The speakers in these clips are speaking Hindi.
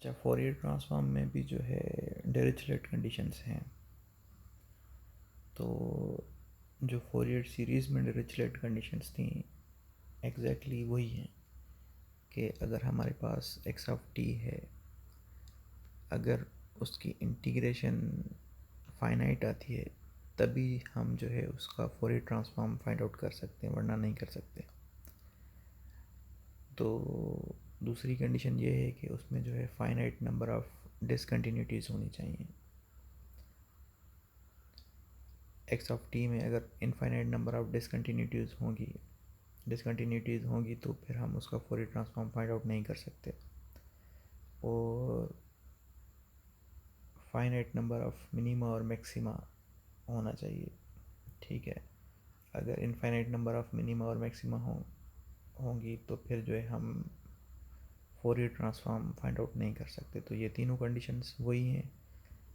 अच्छा, फोरियर ट्रांसफॉर्म में भी जो है डिरिचलेट कंडीशंस हैं। तो जो फोरियर सीरीज़ में डिरिचलेट कंडीशंस थी एग्जैक्टली वही हैं कि अगर हमारे पास एक्स ऑफ टी है, अगर उसकी इंटीग्रेशन फाइनाइट आती है तभी हम जो है उसका फोरियर ट्रांसफॉर्म फाइंड आउट कर सकते हैं, वरना नहीं कर सकते। तो दूसरी कंडीशन ये है कि उसमें जो है फाइनाइट नंबर ऑफ डिसकंटिन्यूटीज़ होनी चाहिए। एक्स ऑफ टी में अगर इनफाइनाइट नंबर ऑफ डिसकंटिन्यूटीज़ होंगी तो फिर हम उसका फोरियर ट्रांसफॉर्म फाइंड आउट नहीं कर सकते। और फाइनाइट नंबर ऑफ मिनिमा और मैक्सिमा होना चाहिए। ठीक है, अगर इनफाइनाइट नंबर ऑफ मिनिमा और मैक्सिमा होंगी तो फिर जो है हम फोरियर ट्रांसफॉर्म फाइंड आउट नहीं कर सकते। तो ये तीनों कंडीशंस वही हैं,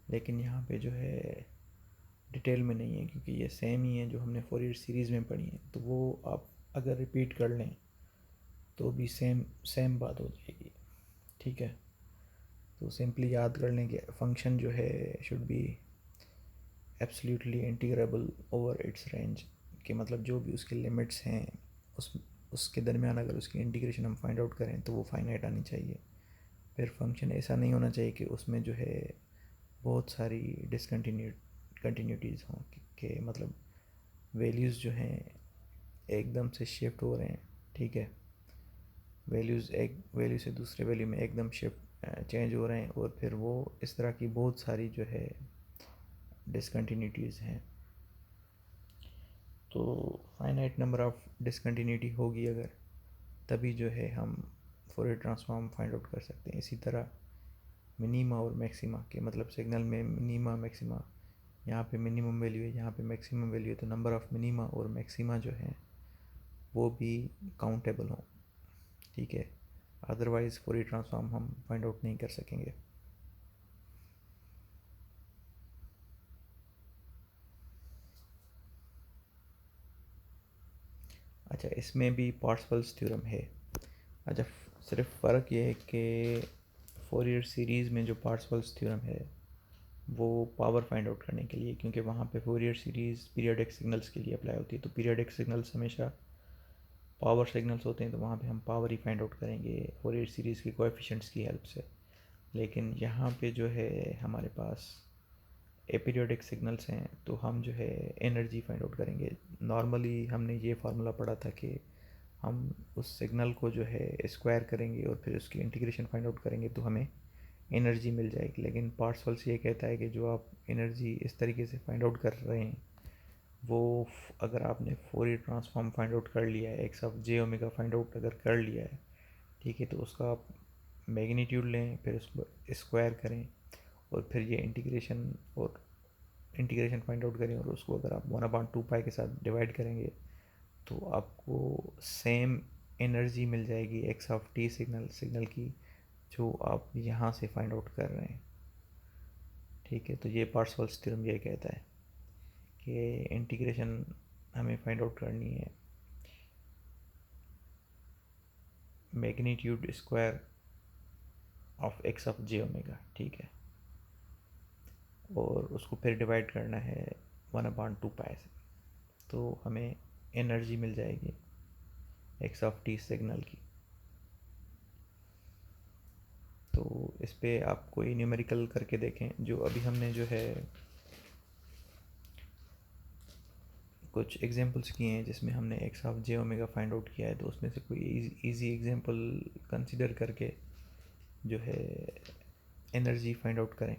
लेकिन यहाँ पे जो है डिटेल में नहीं है, क्योंकि ये सेम ही है जो हमने फोरियर सीरीज़ में पढ़ी है। तो वो आप अगर रिपीट कर लें तो भी सेम सेम बात हो जाएगी। ठीक है, तो सिंपली याद कर लें कि फंक्शन जो है should be absolutely integrable over it's range, कि मतलब जो भी उसके लिमिट्स हैं उसके दरमियान अगर उसकी इंटीग्रेशन हम फाइंड आउट करें तो वो फाइनाइट आनी चाहिए। फिर फंक्शन ऐसा नहीं होना चाहिए कि उसमें जो है बहुत सारी कंटिन्यूटीज़ हों कि मतलब वैल्यूज़ जो हैं एकदम से शिफ्ट हो रहे हैं। ठीक है, वैल्यूज़ एक वैल्यू से दूसरे वैल्यू में एकदम शिफ्ट चेंज हो रहे हैं, और फिर वो इस तरह की बहुत सारी जो है डिसकंटिन्यूटीज़ हैं। तो फाइनाइट नंबर ऑफ डिसकंटिन्यूटी होगी अगर, तभी जो है हम फोरियर ट्रांसफॉर्म फाइंड आउट कर सकते हैं। इसी तरह मिनिमा और मैक्सिमा के मतलब सिग्नल में मिनिमा मैक्सिमा, यहाँ पे मिनिमम वैल्यू है, यहाँ पे मैक्सिमम वैल्यू है, तो नंबर ऑफ़ मिनिमा और मैक्सिमा जो हैं वो भी काउंटेबल हों। ठीक है, अदरवाइज़ फोरियर ट्रांसफॉर्म हम फाइंड आउट नहीं कर सकेंगे। अच्छा, इसमें भी पार्सेवल्स थ्योरम है। अच्छा, सिर्फ फ़र्क ये है कि फोरियर सीरीज़ में जो पार्सेवल्स थ्योरम है वो पावर फाइंड आउट करने के लिए, क्योंकि वहाँ पे फोरियर सीरीज़ पीरियोडिक सिग्नल्स के लिए अप्लाई होती है। तो पीरियोडिक सिग्नल्स हमेशा पावर सिग्नल्स होते हैं, तो वहाँ पे हम पावर ही फाइंड आउट करेंगे फोरियर सीरीज़ के कोएफिशिएंट्स की हेल्प से। लेकिन यहाँ पे जो है हमारे पास एपीरियोडिक सिग्नल्स हैं, तो हम जो है एनर्जी फाइंड आउट करेंगे। नॉर्मली हमने ये फार्मूला पढ़ा था कि हम उस सिग्नल को जो है स्क्वायर करेंगे और फिर उसकी इंटीग्रेशन फाइंड आउट करेंगे तो हमें एनर्जी मिल जाएगी। लेकिन पार्सेवल्स ये कहता है कि जो आप एनर्जी इस तरीके से फाइंड आउट कर रहे हैं वो अगर आपने फोरियर ट्रांसफॉर्म फाइंड आउट कर लिया है, x of J omega find out अगर कर लिया है, ठीक है, तो उसका आप मैग्नीट्यूड लें, फिर उसको स्क्वायर करें और फिर ये इंटीग्रेशन फाइंड आउट करें, और उसको अगर आप 1/2 पाई के साथ डिवाइड करेंगे तो आपको सेम एनर्जी मिल जाएगी एक्स ऑफ टी सिग्नल की, जो आप यहाँ से फाइंड आउट कर रहे हैं। ठीक है, तो ये पार्सेवल्स थ्योरम ये कहता है कि इंटीग्रेशन हमें फाइंड आउट करनी है magnitude square of x of J omega. ठीक है, और उसको फिर डिवाइड करना है 1/2 पाई से, तो हमें एनर्जी मिल जाएगी एक्स ऑफ टी सिग्नल की। तो इस पर आप कोई न्यूमेरिकल करके देखें, जो अभी हमने जो है कुछ एग्जांपल्स किए हैं जिसमें हमने x of J omega find out किया है, तो उसमें से कोई इजी एग्जांपल कंसिडर करके जो है एनर्जी फाइंड आउट करें।